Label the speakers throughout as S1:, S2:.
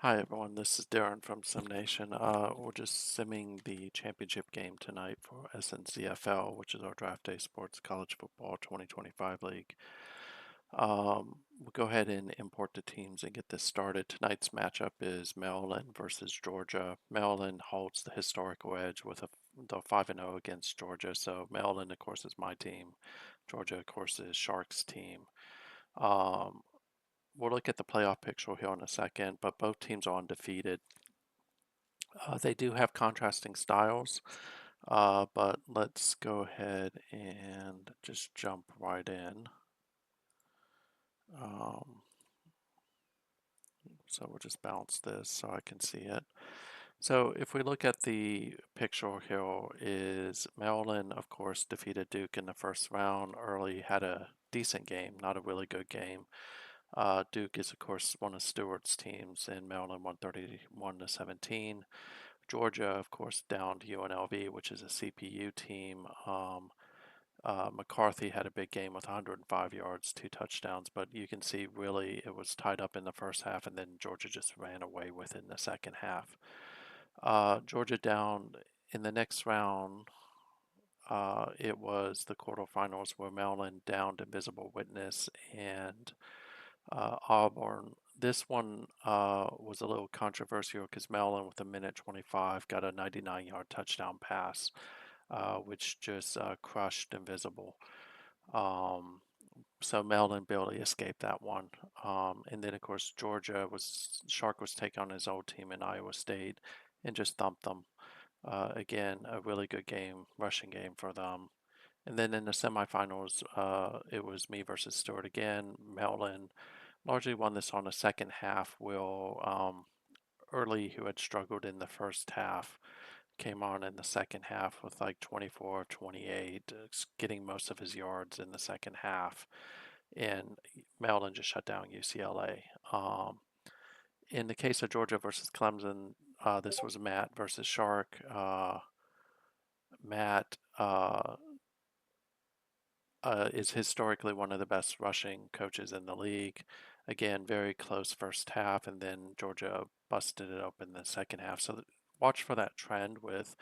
S1: Hi everyone, this is Darren from SimNation. We're just simming the championship game tonight for SNCFL, which is our Draft Day Sports College Football 2025 League. We'll go ahead and import the teams and get this started. Tonight's matchup is Maryland versus Georgia. Maryland holds the historical edge with the 5-0 against Georgia. So Maryland, of course, is my team. Georgia, of course, is Sharks' team. Um, We'll look at the playoff picture here in a second, but both teams are undefeated. They do have contrasting styles, but let's go ahead and just jump right in. Um, so we'll just bounce this so I can see it. So if we look at the picture here, is Maryland, of course, defeated Duke in the first round early, had a decent game, not a really good game. Duke is, of course, one of Stewart's teams, and Maryland won 31-17. Georgia, of course, down to UNLV, which is a CPU team. McCarthy had a big game with 105 yards, 2 touchdowns, but you can see really it was tied up in the first half, and then Georgia just ran away with it in the second half. Georgia down in the next round. It was the quarterfinals where Maryland downed Invisible Witness and Auburn. This one was a little controversial because Maryland, with a minute 25, got a 99-yard touchdown pass, which just crushed Invisible. Um, so Maryland barely escaped that one. And then, of course, Shark was taking on his old team in Iowa State and just thumped them. Again, a really good game, rushing game for them. And then in the semifinals, it was me versus Stewart again. Maryland largely won this on the second half. Early, who had struggled in the first half, came on in the second half with like 24 of 28, getting most of his yards in the second half. And Maryland just shut down UCLA. In the case of Georgia versus Clemson, this was Matt versus Shark. Matt is historically one of the best rushing coaches in the league. Again, very close first half, and then Georgia busted it open in the second half. So watch for that trend with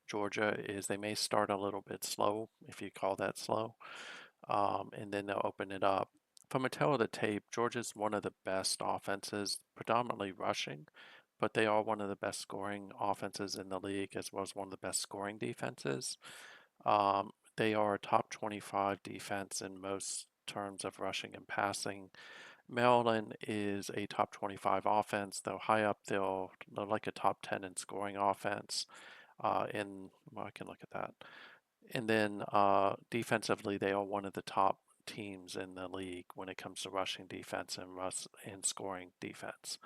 S1: Georgia is they may start a little bit slow, if you call that slow, and then they'll open it up. From a tail of the tape, Georgia's one of the best offenses, predominantly rushing, but they are one of the best scoring offenses in the league, as well as one of the best scoring defenses. They are a top 25 defense in most terms of rushing and passing. Maryland is a top 25 offense, though high up they're like a top 10 in scoring offense. Well, I can look at that. And then defensively, they are one of the top teams in the league when it comes to rushing defense and scoring defense.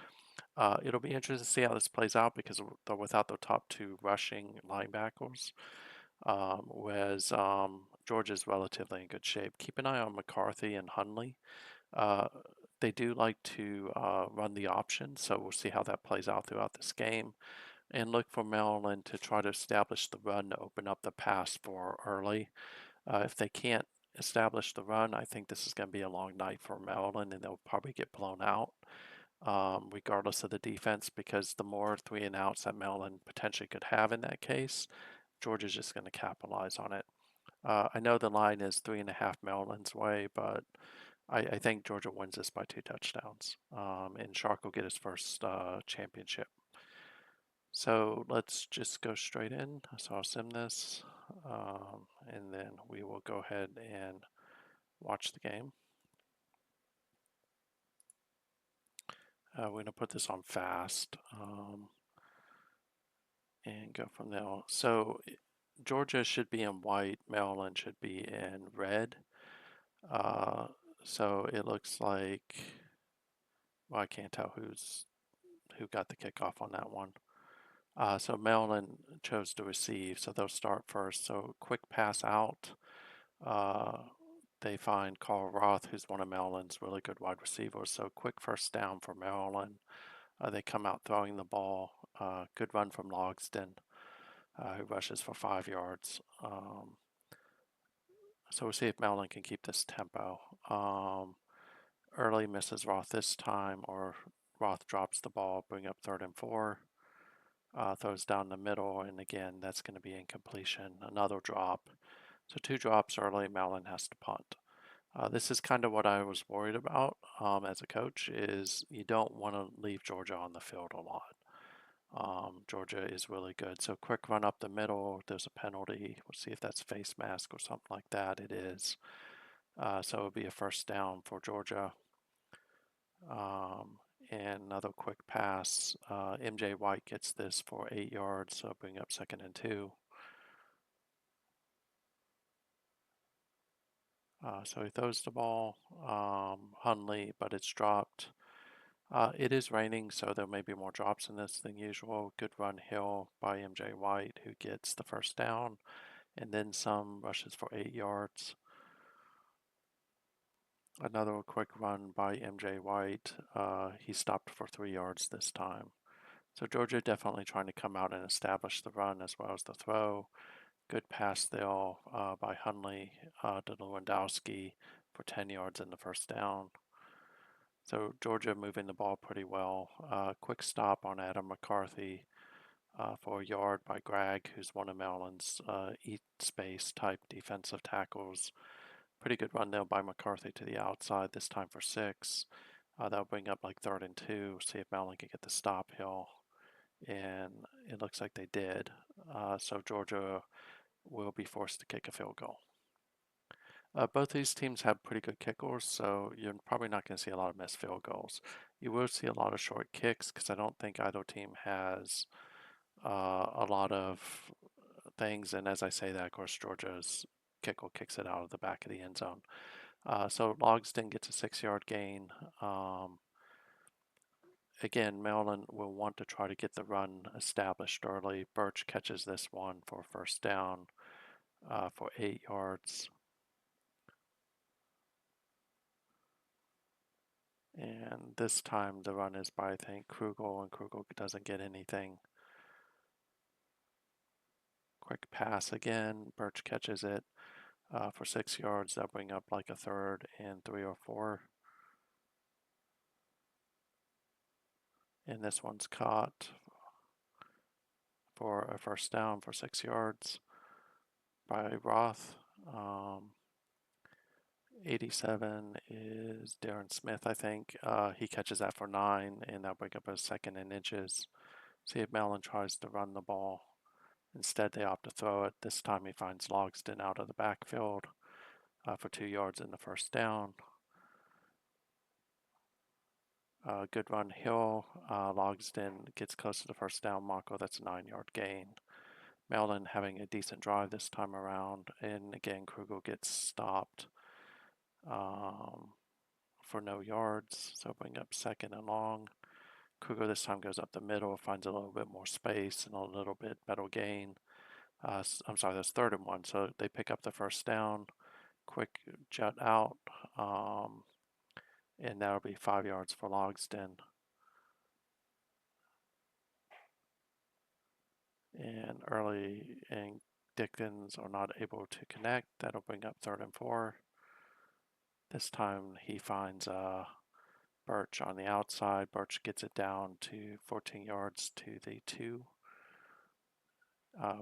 S1: It'll be interesting to see how this plays out because they're without the top two rushing linebackers, whereas Georgia's relatively in good shape. Keep an eye on McCarthy and Hunley. Uh, they do like to run the option, so we'll see how that plays out throughout this game. And look for Maryland to try to establish the run to open up the pass for early. If they can't establish the run, I think this is going to be a long night for Maryland, and they'll probably get blown out, regardless of the defense, because the more three and outs that Maryland potentially could have in that case, Georgia's just going to capitalize on it. I know the line is 3.5 Maryland's way, but I think Georgia wins this by 2 touchdowns, and Shark will get his first championship. So let's just go straight in. So I'll sim this, and then we will go ahead and watch the game. We're going to put this on fast and go from there. So Georgia should be in white, Maryland should be in red. So it looks like, well, I can't tell who got the kickoff on that one. So Maryland chose to receive, so they'll start first. So quick pass out. They find Carl Roth, who's one of Maryland's really good wide receivers. So quick first down for Maryland. They come out throwing the ball. Good run from Logston, who rushes for 5 yards. So we'll see if Maryland can keep this tempo. Early misses Roth this time, or Roth drops the ball, bring up 3rd and 4. Throws down the middle, and again, that's going to be incompletion. Another drop. So 2 drops early, Maryland has to punt. This is kind of what I was worried about as a coach, is you don't want to leave Georgia on the field a lot. Georgia is really good. So quick run up the middle, there's a penalty. We'll see if that's face mask or something like that. It is. So it'll be a 1st down for Georgia. And another quick pass. MJ White gets this for 8 yards, so bring up 2nd and 2. So he throws the ball, Hunley, but it's dropped. It is raining, so there may be more drops in this than usual. Good run Hill by MJ White, who gets the 1st down, and then some, rushes for 8 yards. Another quick run by MJ White. He stopped for 3 yards this time. So Georgia definitely trying to come out and establish the run as well as the throw. Good pass there by Hunley to Lewandowski for 10 yards in the 1st down. So Georgia moving the ball pretty well. Quick stop on Adam McCarthy for a yard by Greg, who's one of Maryland's eat space type defensive tackles. Pretty good run there by McCarthy to the outside, this time for 6. That'll bring up like 3rd and 2, see if Maryland can get the stop hill. And it looks like they did. So Georgia will be forced to kick a field goal. Both these teams have pretty good kickers, so you're probably not going to see a lot of missed field goals. You will see a lot of short kicks because I don't think either team has a lot of things. And as I say that, of course, Georgia's kicker kicks it out of the back of the end zone. So Logsdon gets a 6-yard gain. Again, Maryland will want to try to get the run established early. Birch catches this one for 1st down for 8 yards. And this time the run is by, I think, Krugel, and Krugel doesn't get anything. Quick pass again. Birch catches it for 6 yards. That'll bring up like a 3rd and 3 or 4. And this one's caught for a 1st down for 6 yards by Roth. 87 is Darren Smith, I think. He catches that for 9, and that'll bring up a 2nd and inches. See if Maryland tries to run the ball. Instead, they opt to throw it. This time he finds Logsdon out of the backfield for 2 yards in the 1st down. Good run Hill. Logsdon gets close to the 1st down marker. That's a 9-yard gain. Maryland having a decent drive this time around. And again, Krugel gets stopped for no yards. So bring up 2nd and long. Krugel this time goes up the middle, finds a little bit more space and a little bit better gain. I'm sorry, that's 3rd and 1. So they pick up the 1st down. Quick jet out. And that'll be 5 yards for Logsdon. And Early and Dickens are not able to connect. That'll bring up 3rd and 4. This time he finds Birch on the outside. Birch gets it down to 14 yards to the 2.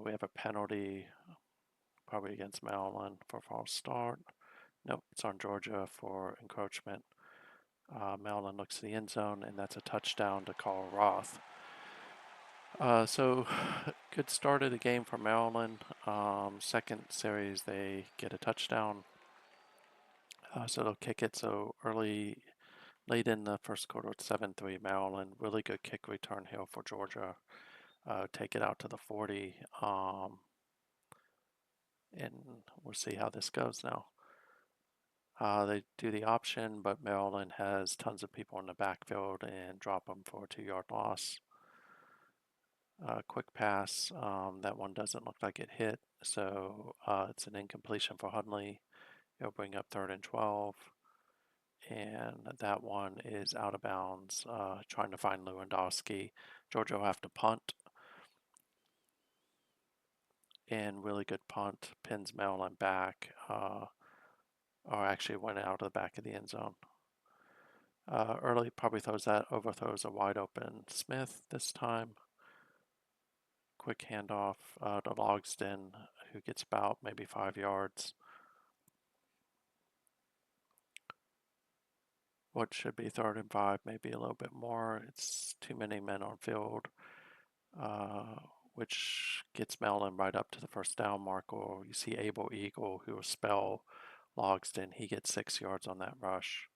S1: We have a penalty probably against Maryland for false start. Nope, it's on Georgia for encroachment. Maryland looks to the end zone, and that's a touchdown to Carl Roth. So good start of the game for Maryland. Second series, they get a touchdown. So they'll kick it. So late in the 1st quarter, it's 7-3 Maryland. Really good kick return here for Georgia. Take it out to the 40. And we'll see how this goes now. They do the option, but Maryland has tons of people in the backfield and drop them for a 2-yard loss. Quick pass. That one doesn't look like it hit, so it's an incompletion for Hunley. It'll bring up 3rd and 12. And that one is out of bounds, trying to find Lewandowski. Georgia will have to punt. And really good punt, pins Maryland back, or actually went out of the back of the end zone. Early probably overthrows a wide open Smith this time. Quick handoff to Logsdon, who gets about maybe 5 yards. What should be 3rd and 5, maybe a little bit more. It's too many men on field, which gets Maryland right up to the first down marker. You see Abel Eagle, who will spell Logsdon. He gets 6 yards on that rush.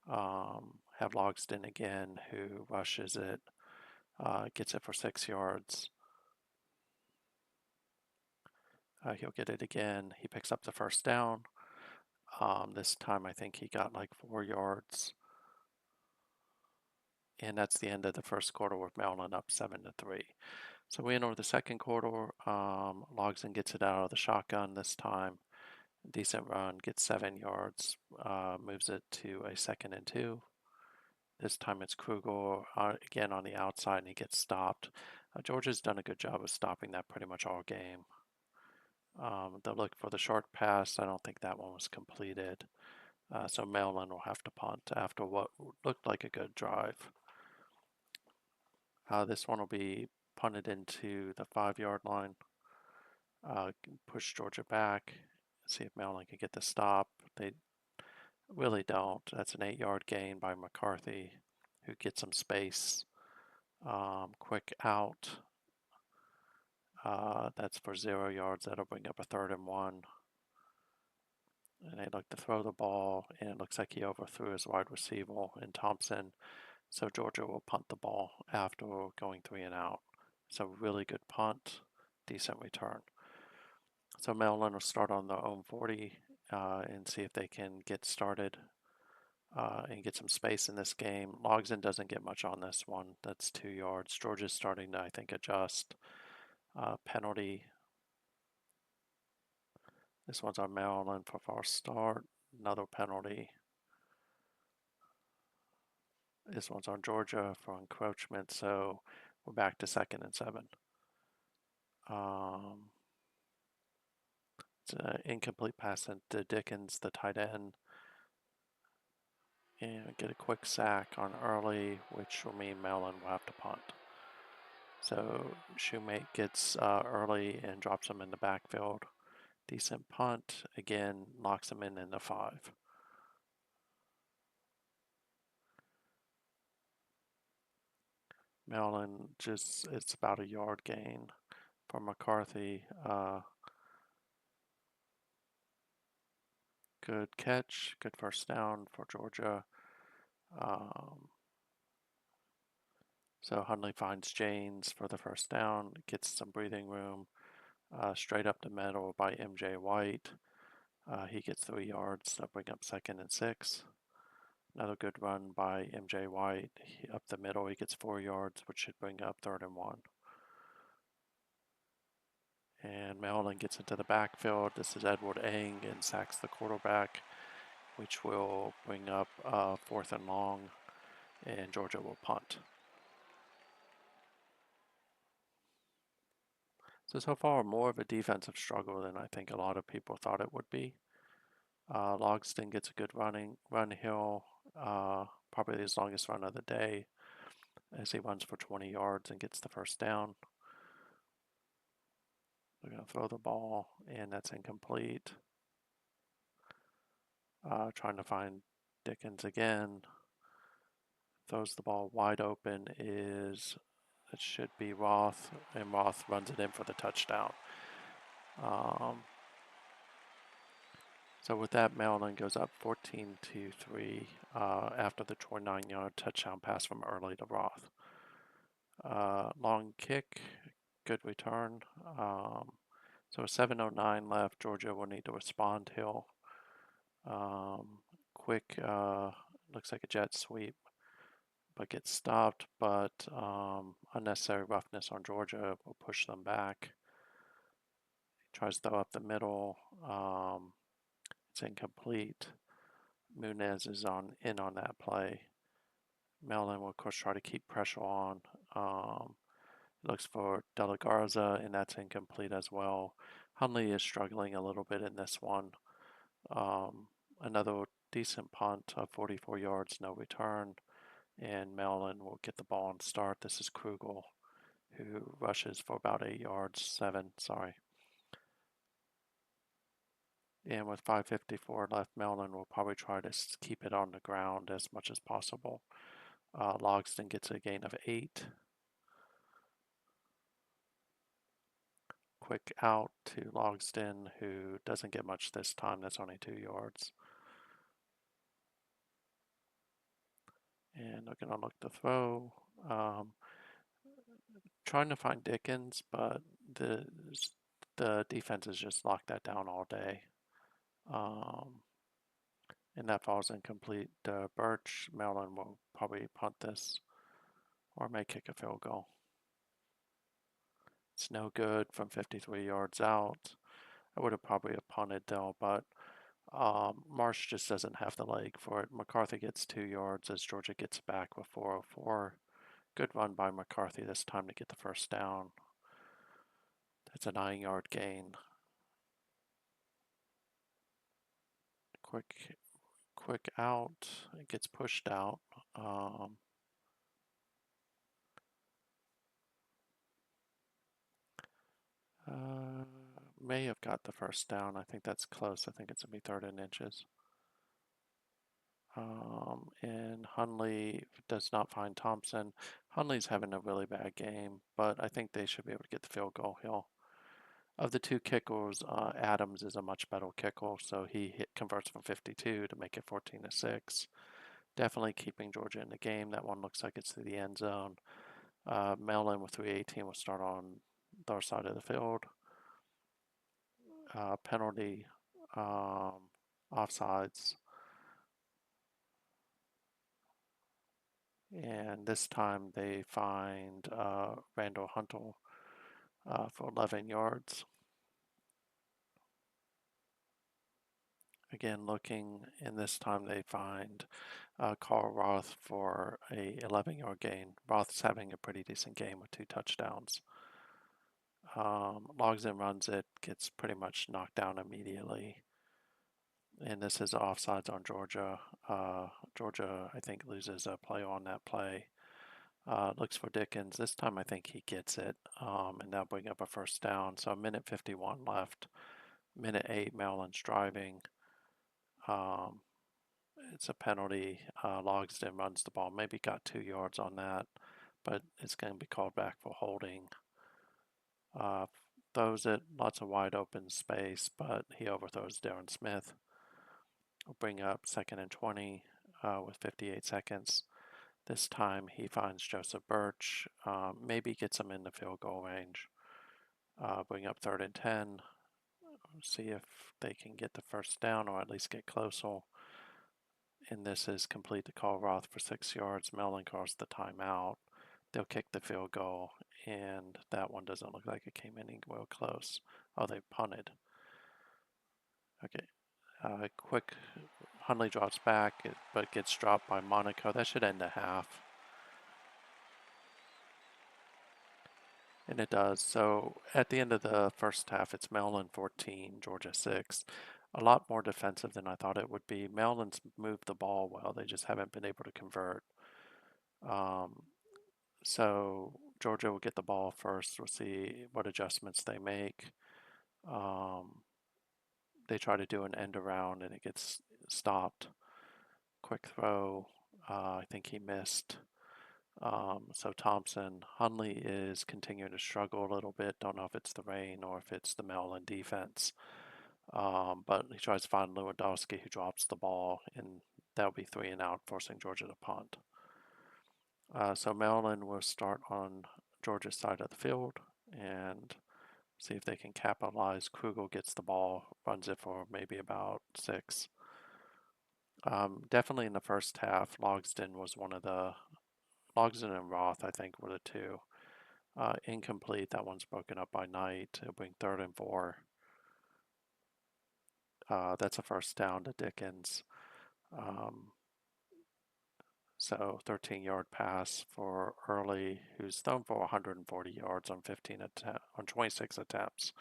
S1: Have Logsdon again, who rushes it, gets it for 6 yards. He'll get it again. He picks up the first down. This time I think he got like 4 yards. And that's the end of the first quarter with Maryland up 7-3. So we enter the second quarter. Logsdon gets it out of the shotgun this time. Decent run, gets 7 yards, moves it to a 2nd and 2. This time it's Krugel again on the outside, and he gets stopped. Georgia's done a good job of stopping that pretty much all game. They'll look for the short pass. I don't think that one was completed. So Maryland will have to punt after what looked like a good drive. This one will be punted into the 5-yard line. Push Georgia back. See if Maryland can get the stop. They really don't. That's an 8-yard gain by McCarthy, who gets some space. Quick out. That's for 0 yards. That'll bring up a 3rd and 1. And they look to throw the ball, and it looks like he overthrew his wide receiver in Thompson. So Georgia will punt the ball after going 3 and out. So really good punt, decent return. So Maryland will start on their own 40 and see if they can get started and get some space in this game. Logsdon doesn't get much on this one. That's 2 yards. Georgia's starting to, I think, adjust. Penalty. This one's on Maryland for false start. Another penalty. This one's on Georgia for encroachment. So we're back to 2nd and 7. It's an incomplete pass to Dickens, the tight end. And get a quick sack on early, which will mean Maryland will have to punt. So Shoemate gets early and drops him in the backfield. Decent punt. Again, locks him in the 5. Maryland it's about a yard gain for McCarthy. Good catch, good first down for Georgia. So Hundley finds Janes for the first down, gets some breathing room. Straight up the middle by MJ White. He gets 3 yards, so bring up 2nd and 6. Another good run by MJ White. Up the middle, he gets 4 yards, which should bring up 3rd and 1. And Maryland gets into the backfield. This is Edward Eng and sacks the quarterback, which will bring up 4th and long, and Georgia will punt. So far, more of a defensive struggle than I think a lot of people thought it would be. Logsdon gets a good run hill, probably his longest run of the day, as he runs for 20 yards and gets the first down. They're going to throw the ball, and that's incomplete. Trying to find Dickens again. Throws the ball wide open it should be Roth, and Roth runs it in for the touchdown. So with that, Maryland goes up 14-3 after the 29-yard touchdown pass from Early to Roth. Long kick, good return. So 7:09 left. Georgia will need to respond Hill. Quick, looks like a jet sweep, but gets stopped. But unnecessary roughness on Georgia will push them back. Tries to throw up the middle. It's incomplete. Munez is in on that play. Maryland will, of course, try to keep pressure on. Looks for De La Garza, and that's incomplete as well. Hundley is struggling a little bit in this one. Another decent punt of 44 yards, no return, and Mellon will get the ball and start. This is Krugel, who rushes for about 8 yards, 7, sorry. And with 5:54 left, Mellon will probably try to keep it on the ground as much as possible. Logsdon gets a gain of 8. Quick out to Logsdon, who doesn't get much this time. That's only 2 yards. And looking on look to throw. Trying to find Dickens, but the defense has just locked that down all day. And that falls incomplete. Birch, Mellon will probably punt this or may kick a field goal. It's no good from 53 yards out. I would have probably punted though, but Marsh just doesn't have the leg for it. McCarthy gets 2 yards as Georgia gets back with 4:04. Good run by McCarthy this time to get the first down. That's a 9-yard gain. Quick out. It gets pushed out. May have got the first down. I think that's close. I think it's going to be 3rd and inches. And Hundley does not find Thompson. Hundley's having a really bad game, but I think they should be able to get the field goal here. Of the 2 kickers, Adams is a much better kicker, so he converts from 52 to make it 14-6. Definitely keeping Georgia in the game. That one looks like it's to the end zone. Mellon with 3:18 will start on their side of the field. Penalty, offsides. And this time they find Randall Hunter for 11 yards. Again, looking, and this time they find Carl Roth for a 11-yard gain. Roth's having a pretty decent game with 2 touchdowns. Logsdon runs it, gets pretty much knocked down immediately. And this is offsides on Georgia. Georgia, I think, loses a play on that play. Looks for Dickens. This time I think he gets it, and that'll bring up a first down. So 1:51 left. 1:08, Mellon's driving. It's a penalty. Logsdon runs the ball. Maybe got 2 yards on that, but it's going to be called back for holding. Throws it, lots of wide open space, but he overthrows Darren Smith. We'll bring up 2nd and 20 with 58 seconds. This time he finds Joseph Birch, maybe gets him in the field goal range. Bring up 3rd and 10. See if they can get the first down or at least get closer. And this is complete to Carl Roth for 6 yards. Mellon calls the timeout. They'll kick the field goal, and that one doesn't look like it came in real close. Oh, they punted. Okay. Quick, Hundley drops back, but gets dropped by Monaco. That should end the half. And it does. So at the end of the first half, it's Mellon 14, Georgia 6. A lot more defensive than I thought it would be. Mellon's moved the ball well. They just haven't been able to convert. So Georgia will get the ball first. We'll see what adjustments they make. They try to do an end around and it gets stopped. Quick throw. I think he missed. So Thompson, Hundley is continuing to struggle a little bit. Don't know if it's the rain or if it's the Maryland defense. But he tries to find Lewandowski, who drops the ball, and that'll be 3 and out, forcing Georgia to punt. So Maryland will start on Georgia's side of the field and see if they can capitalize. Krugel gets the ball, runs it for maybe about 6. Definitely in the first half, Logsdon was one of the Logsdon and Roth, I think, were the 2. Incomplete. That one's broken up by Knight. It'll bring 3rd and 4. That's a first down to Dickens. So 13-yard pass for Early, who's thrown for 140 yards on 26 attempts.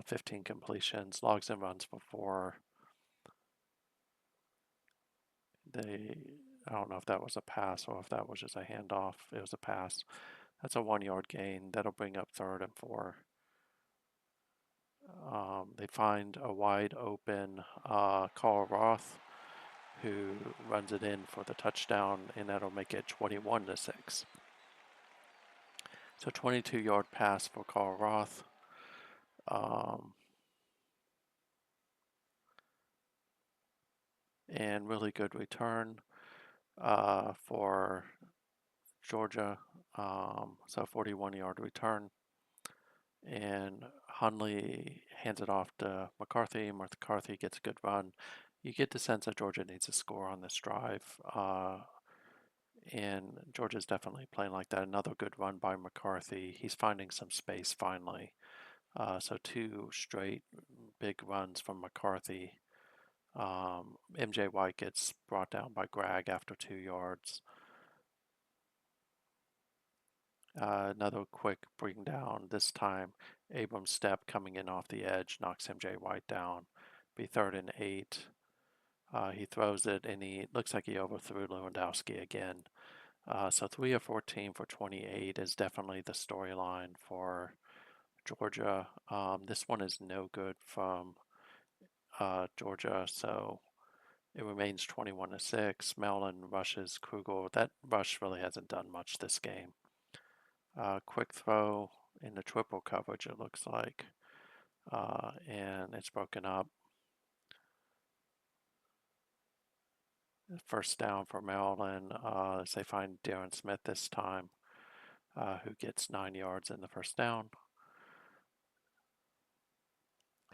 S1: 15 completions. Logsdon runs for 4. I don't know if that was a pass or if that was just a handoff. It was a pass. That's a 1 yard gain. That'll bring up 3rd and 4. They find a wide open Carl Roth, who runs it in for the touchdown, and that'll make it 21-6. So 22-yard pass for Carl Roth. And really good return for Georgia. So 41-yard return. And Hundley hands it off to McCarthy. McCarthy gets a good run. You get the sense that Georgia needs a score on this drive. And Georgia's definitely playing like that. Another good run by McCarthy. He's finding some space finally. So 2 straight big runs from McCarthy. MJ White gets brought down by Gragg after 2 yards. Another quick bring down. This time, Abram's step coming in off the edge knocks MJ White down. Be 3rd and 8. He throws it, and he looks like he overthrew Lewandowski again. So 3 of 14 for 28 is definitely the storyline for Georgia. This one is no good from Georgia, so it remains 21-6. Maryland rushes Krugel. That rush really hasn't done much this game. Quick throw in the triple coverage, it looks like, and it's broken up. First down for Maryland as they find Darren Smith this time, who gets 9 yards in the first down.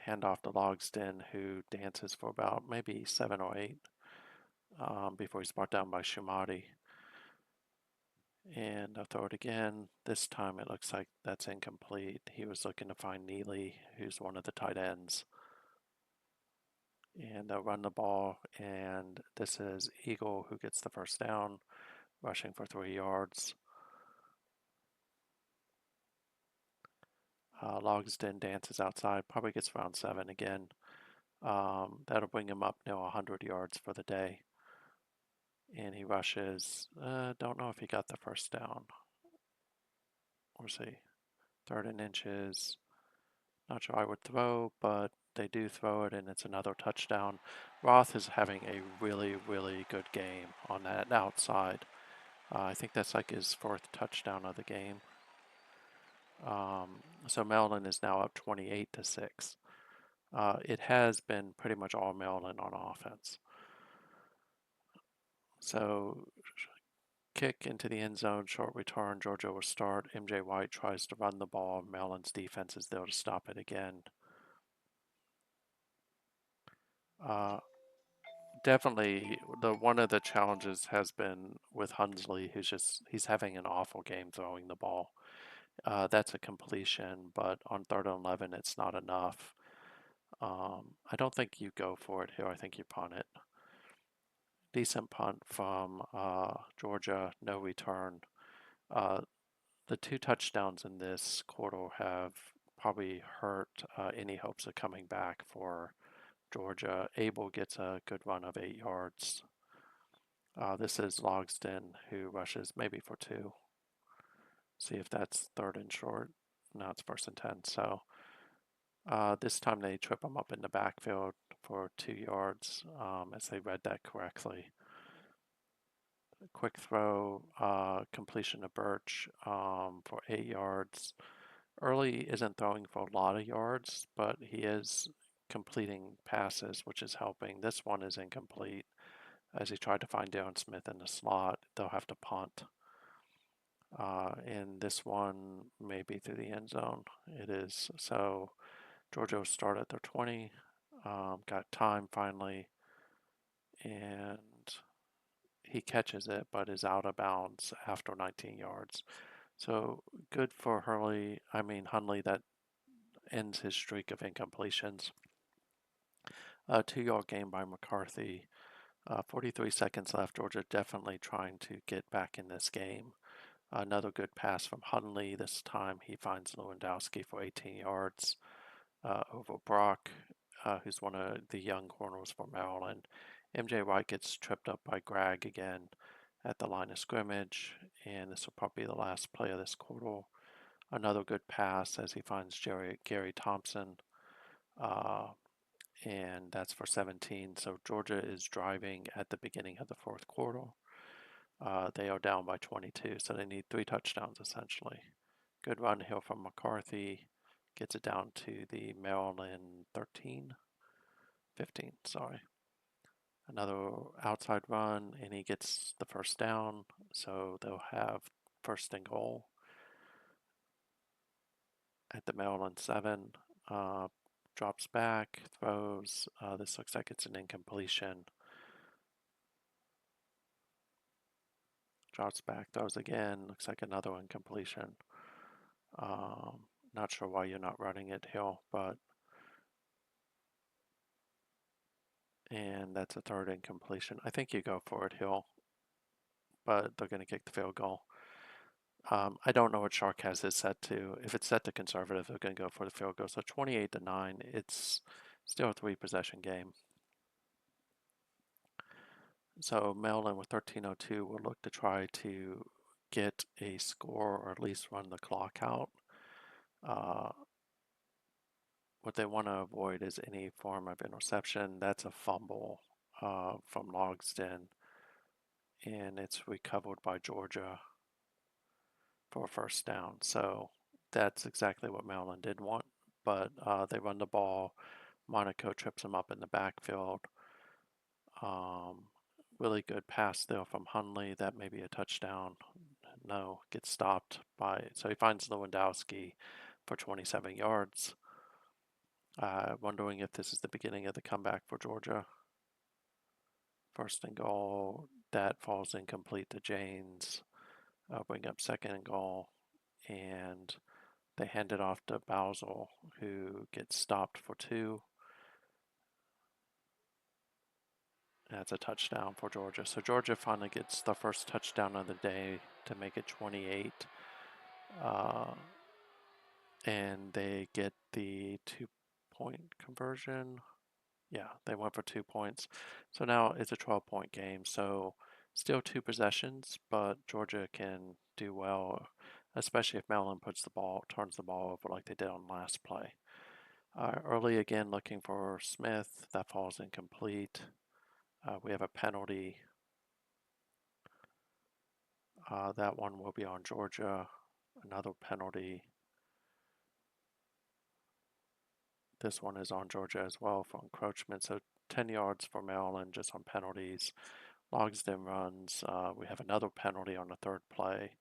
S1: Hand off to Logsdon, who dances for about maybe 7 or 8 before he's brought down by Shumati. And I'll throw it again. This time it looks like that's incomplete. He was looking to find Neely, who's one of the tight ends. And they'll run the ball, and this is Eagle who gets the first down, rushing for 3 yards. Logsdon dances outside, probably gets around 7 again. That'll bring him up now 100 yards for the day. And he rushes. Don't know if he got the first down. We'll see. 3rd and inches. Not sure I would throw, but they do throw it, and it's another touchdown. Roth is having a really, really good game on that outside. I think that's like his 4th touchdown of the game. So Maryland is now up 28-6. It has been pretty much all Maryland on offense. So kick into the end zone, short return. Georgia will start. MJ White tries to run the ball. Maryland's defense is there to stop it again. Definitely, one of the challenges has been with Hunsley, he's having an awful game throwing the ball. That's a completion, but on 3rd and 11, it's not enough. I don't think you go for it here. I think you punt it. Decent punt from Georgia, no return. The 2 touchdowns in this quarter have probably hurt any hopes of coming back for Georgia. Abel gets a good run of 8 yards. This is Logsdon who rushes maybe for 2. See if that's 3rd and short. No, it's 1st and 10. So this time they trip him up in the backfield for 2 yards as they read that correctly. A quick throw, completion to Birch for 8 yards. Early isn't throwing for a lot of yards, but he is completing passes, which is helping. This one is incomplete. As he tried to find Darren Smith in the slot, they'll have to punt. And this one may be through the end zone. It is. So Georgia will start at their 20. Got time finally. And he catches it, but is out of bounds after 19 yards. So good for Hundley, that ends his streak of incompletions. 2-yard gain by McCarthy. 43 seconds left. Georgia definitely trying to get back in this game. Another good pass from Hundley. This time he finds Lewandowski for 18 yards over Brock, who's one of the young corners for Maryland. MJ White gets tripped up by Greg again at the line of scrimmage, and this will probably be the last play of this quarter. Another good pass as he finds Gary Thompson, uh, and that's for 17. So Georgia is driving at the beginning of the fourth quarter. They are down by 22, so they need 3 touchdowns essentially. Good run here from McCarthy. Gets it down to the Maryland 15, sorry. Another outside run, and he gets the first down, so they'll have first and goal at the Maryland 7. Drops back, throws. This looks like it's an incompletion. Drops back, throws again. Looks like another incompletion. Not sure why you're not running it, Hill, but and that's a third incompletion. I think you go for it, Hill, but they're going to kick the field goal. I don't know what Shark has it set to. If it's set to conservative, they're going to go for the field goal. So 28-9. It's still a 3-possession game. So Maryland with 13:02 will look to try to get a score or at least run the clock out. What they want to avoid is any form of interception. That's a fumble from Logsden, and it's recovered by Georgia for a first down. So that's exactly what Maryland did want, but they run the ball. Monaco trips them up in the backfield. Really good pass there from Hunley. That may be a touchdown. No, gets stopped by, so he finds Lewandowski for 27 yards. Wondering if this is the beginning of the comeback for Georgia. First and goal, that falls incomplete to Janes. Bring up second and goal, and they hand it off to Bausel, who gets stopped for 2. That's a touchdown for Georgia. So Georgia finally gets the first touchdown of the day to make it 28. And they get the 2-point conversion. Yeah, they went for 2 points. So now it's a 12-point game. So still 2 possessions, but Georgia can do well, especially if Maryland turns the ball over like they did on last play. Early again looking for Smith. That falls incomplete. We have a penalty. That one will be on Georgia. Another penalty. This one is on Georgia as well for encroachment. So 10 yards for Maryland just on penalties. Logsden runs. We have another penalty on the third play.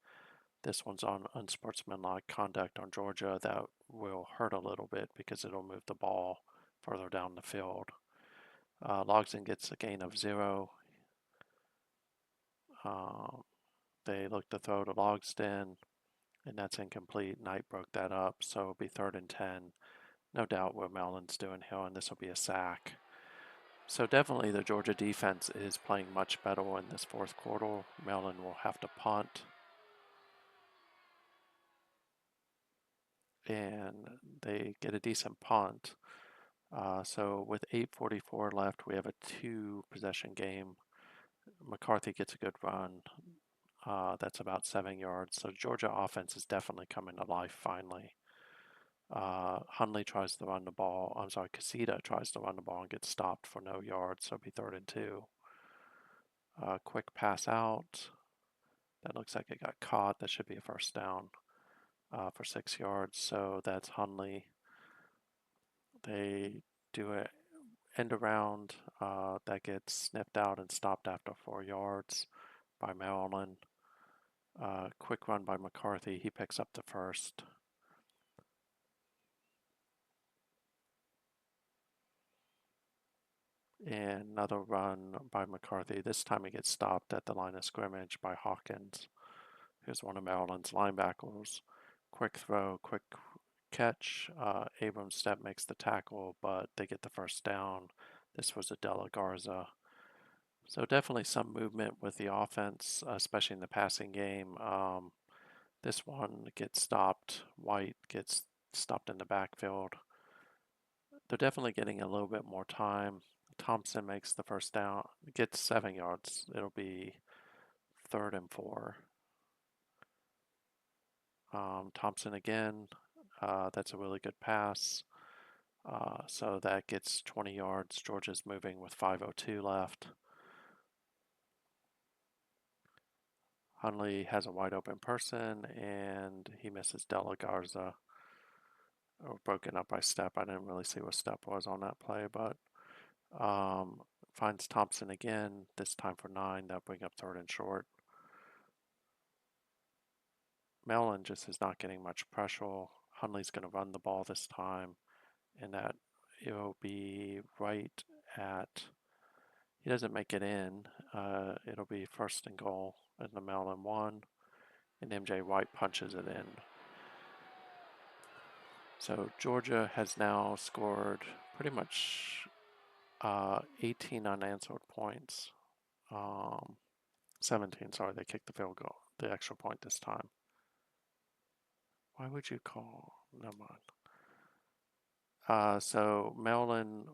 S1: This one's on unsportsmanlike conduct on Georgia. That will hurt a little bit because it'll move the ball further down the field. Logsden gets a gain of 0. They look to throw to Logsden, and that's incomplete. Knight broke that up, so it'll be 3rd and 10. No doubt what Maryland's doing here, and this will be a sack. So definitely the Georgia defense is playing much better in this fourth quarter. Maryland will have to punt. And they get a decent punt. So with 8:44 left, we have a 2-possession game. McCarthy gets a good run. That's about 7 yards. So Georgia offense is definitely coming to life finally. Hunley tries to run the ball. I'm sorry, Casita tries to run the ball and gets stopped for no yards. So it'll be 3rd and 2. Quick pass out. That looks like it got caught. That should be a first down for 6 yards. So that's Hunley. They do an end around that gets sniffed out and stopped after 4 yards by Maryland. Quick run by McCarthy. He picks up the first. And another run by McCarthy. This time he gets stopped at the line of scrimmage by Hawkins, who's one of Maryland's linebackers. Quick throw, quick catch. Abrams Step makes the tackle, but they get the first down. This was a Della Garza. So definitely some movement with the offense, especially in the passing game. This one gets stopped. White gets stopped in the backfield. They're definitely getting a little bit more time. Thompson makes the first down, gets 7 yards. It'll be 3rd and 4. Thompson again. That's a really good pass. So that gets 20 yards. Georgia's moving with 5:02 left. Hunley has a wide open person and he misses Della Garza. Broken up by Step. I didn't really see what Step was on that play, but finds Thompson again, this time for 9. That'll bring up 3rd and short. Mellon just is not getting much pressure. Hunley's going to run the ball this time, and that it'll be right at. He doesn't make it in. It'll be 1st and goal in the Mellon 1, and MJ White punches it in. So Georgia has now scored pretty much 18 unanswered points. 17, sorry, they kicked the field goal, the extra point this time. Why would you call? Never mind. So Mellon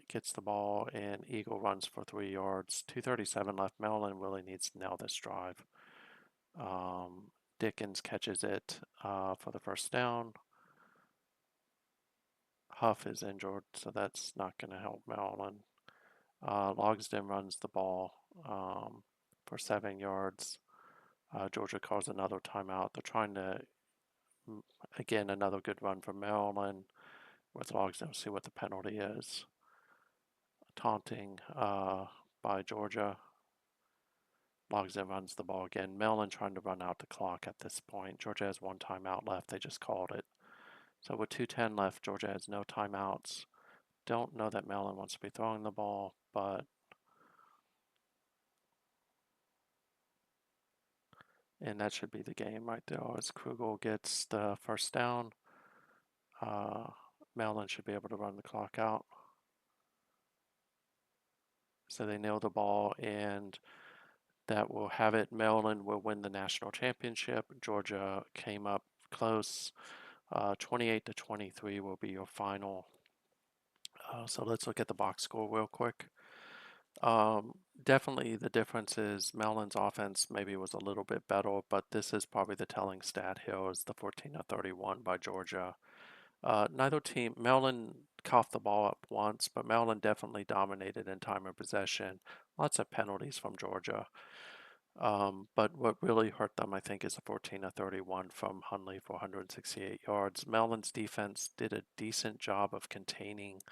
S1: gets the ball and Eagle runs for 3 yards. 2:37 left. Mellon really needs to nail this drive. Dickens catches it for the first down. Huff is injured, so that's not going to help Mellon. Logsdon runs the ball for 7 yards. Georgia calls another timeout. They're trying to, again, another good run for Mellon with Logsdon. See what the penalty is. Taunting by Georgia. Logsdon runs the ball again. Mellon trying to run out the clock at this point. Georgia has 1 timeout left. They just called it. So with 2:10 left, Georgia has no timeouts. Don't know that Mellon wants to be throwing the ball, but and that should be the game right there. As Krugel gets the first down, Mellon should be able to run the clock out. So they nail the ball, and that will have it. Mellon will win the national championship. Georgia came up close. 28-23 will be your final. So let's look at the box score real quick. Definitely the difference is Mellon's offense maybe was a little bit better, but this is probably the telling stat here is the 14-31 by Georgia. Neither team, Mellon coughed the ball up once, but Mellon definitely dominated in time of possession. Lots of penalties from Georgia. But what really hurt them, I think, is the 14-31 from Hunley for 168 yards. Mellon's defense did a decent job of containing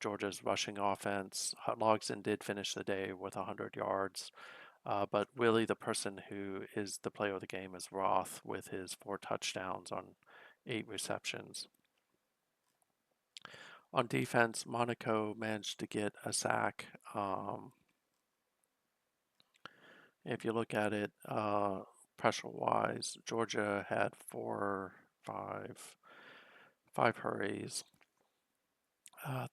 S1: Georgia's rushing offense. Logsdon did finish the day with 100 yards, but really the person who is the player of the game is Roth with his 4 touchdowns on 8 receptions. On defense, Monaco managed to get a sack. If you look at it pressure-wise, Georgia had 5 hurries,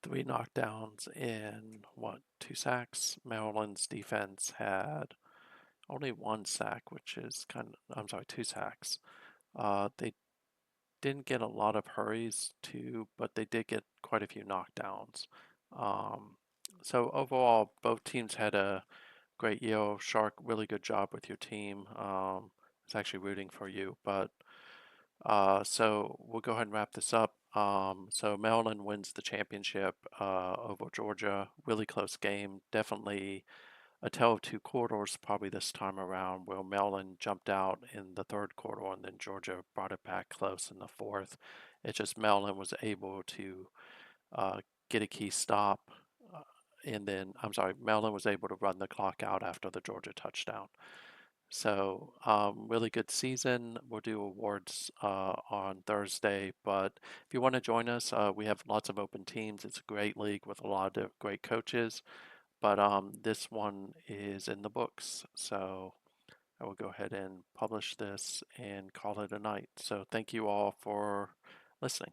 S1: 3 knockdowns, and 2 sacks. Maryland's defense had only 1 sack, which is 2 sacks. They didn't get a lot of hurries too, but they did get quite a few knockdowns. So overall, both teams had a great year. Shark, really good job with your team. I was actually rooting for you, but so we'll go ahead and wrap this up. So Maryland wins the championship over Georgia. Really close game. Definitely a tale of 2 quarters probably this time around, where Maryland jumped out in the 3rd quarter and then Georgia brought it back close in the 4th. It's just Maryland was able to get a key stop. Maryland was able to run the clock out after the Georgia touchdown. So really good season. We'll do awards on Thursday, but if you want to join us, we have lots of open teams. It's a great league with a lot of great coaches, but this one is in the books. So I will go ahead and publish this and call it a night. So thank you all for listening.